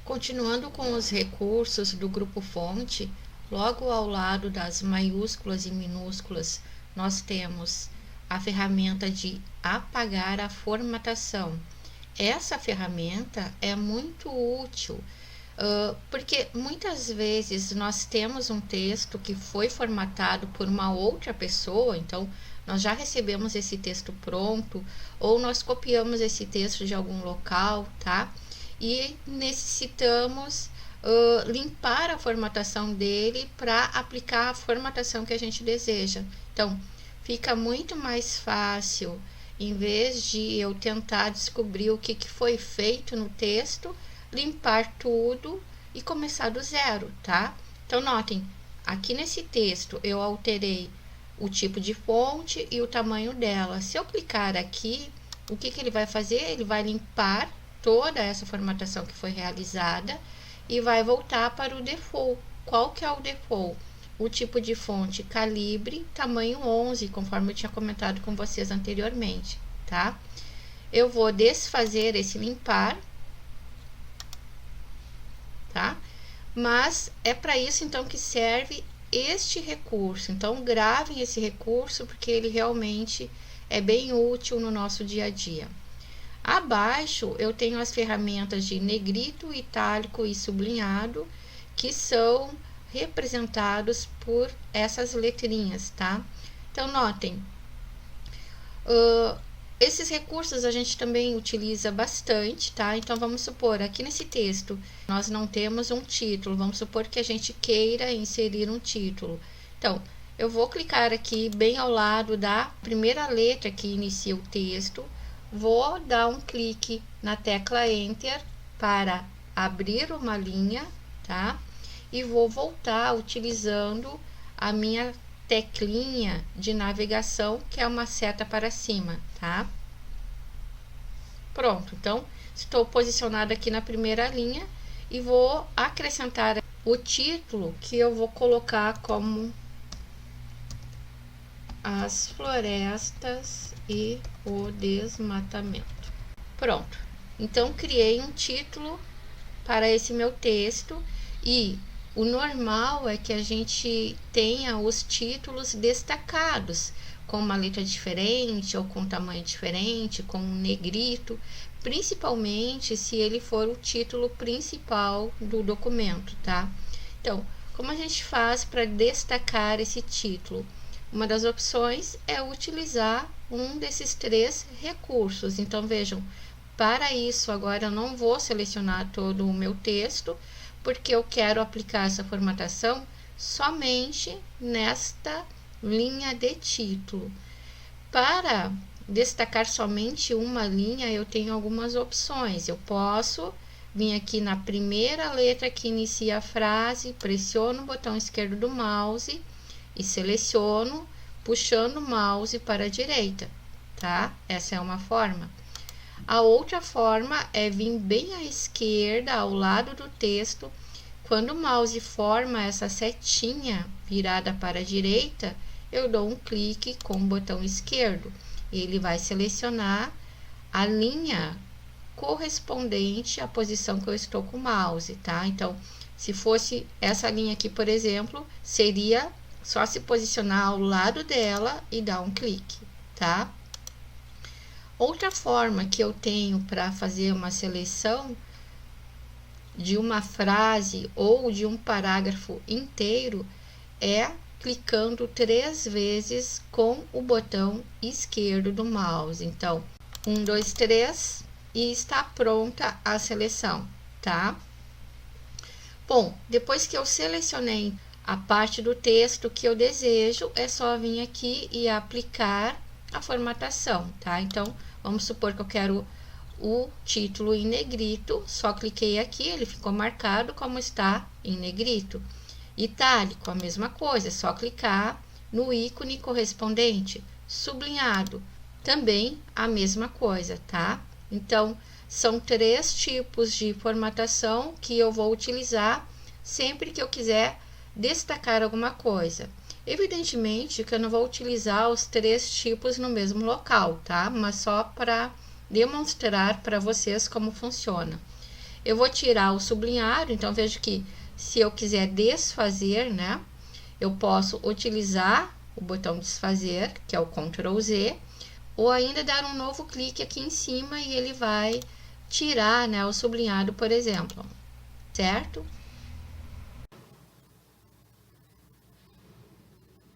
Continuando com os recursos do grupo fonte, logo ao lado das maiúsculas e minúsculas, nós temos a ferramenta de apagar a formatação. Essa ferramenta é muito útil, porque muitas vezes nós temos um texto que foi formatado por uma outra pessoa, então nós já recebemos esse texto pronto, ou nós copiamos esse texto de algum local, tá? E necessitamos limpar a formatação dele para aplicar a formatação que a gente deseja. Então, fica muito mais fácil, em vez de eu tentar descobrir o que foi feito no texto, limpar tudo e começar do zero, tá? Então, notem, aqui nesse texto eu alterei o tipo de fonte e o tamanho dela. Se eu clicar aqui, o que ele vai fazer? Ele vai limpar toda essa formatação que foi realizada e vai voltar para o default. Qual que é o default? O tipo de fonte calibre, tamanho 11, conforme eu tinha comentado com vocês anteriormente, tá? Eu vou desfazer esse limpar, tá? Mas é para isso, então, que serve este recurso. Então, gravem esse recurso, porque ele realmente é bem útil no nosso dia a dia. Abaixo, eu tenho as ferramentas de negrito, itálico e sublinhado, que são representados por essas letrinhas, tá? Então, notem, esses recursos a gente também utiliza bastante, tá? Então, vamos supor, aqui nesse texto, nós não temos um título, vamos supor que a gente queira inserir um título. Então, eu vou clicar aqui bem ao lado da primeira letra que inicia o texto, vou dar um clique na tecla Enter para abrir uma linha, tá? E vou voltar utilizando a minha teclinha de navegação, que é uma seta para cima, tá? Pronto, então, estou posicionada aqui na primeira linha e vou acrescentar o título, que eu vou colocar como As Florestas e o Desmatamento. Pronto, então criei um título para esse meu texto e o normal é que a gente tenha os títulos destacados, com uma letra diferente ou com tamanho diferente, com um negrito, principalmente se ele for o título principal do documento, tá? Então, como a gente faz para destacar esse título? Uma das opções é utilizar um desses três recursos. Então, vejam, para isso agora eu não vou selecionar todo o meu texto, porque eu quero aplicar essa formatação somente nesta linha de título. Para destacar somente uma linha, eu tenho algumas opções. Eu posso vir aqui na primeira letra que inicia a frase, pressiono o botão esquerdo do mouse e seleciono, puxando o mouse para a direita, tá? Essa é uma forma. A outra forma é vir bem à esquerda, ao lado do texto. Quando o mouse forma essa setinha virada para a direita, eu dou um clique com o botão esquerdo. Ele vai selecionar a linha correspondente à posição que eu estou com o mouse, tá? Então, se fosse essa linha aqui, por exemplo, seria só se posicionar ao lado dela e dar um clique, tá? Outra forma que eu tenho para fazer uma seleção de uma frase ou de um parágrafo inteiro é clicando 3 vezes com o botão esquerdo do mouse. Então, 1, 2, 3 e está pronta a seleção, tá? Bom, depois que eu selecionei a parte do texto que eu desejo, é só vir aqui e aplicar a formatação, tá? Então, vamos supor que eu quero o título em negrito, só cliquei aqui, ele ficou marcado como está em negrito. Itálico, a mesma coisa, é só clicar no ícone correspondente. Sublinhado, também a mesma coisa, tá? Então, são 3 tipos de formatação que eu vou utilizar sempre que eu quiser destacar alguma coisa. Evidentemente que eu não vou utilizar os 3 tipos no mesmo local, tá? Mas só para demonstrar para vocês como funciona. Eu vou tirar o sublinhado, então vejo que se eu quiser desfazer, né, eu posso utilizar o botão desfazer, que é o Ctrl Z, ou ainda dar um novo clique aqui em cima e ele vai tirar, né, o sublinhado, por exemplo, certo?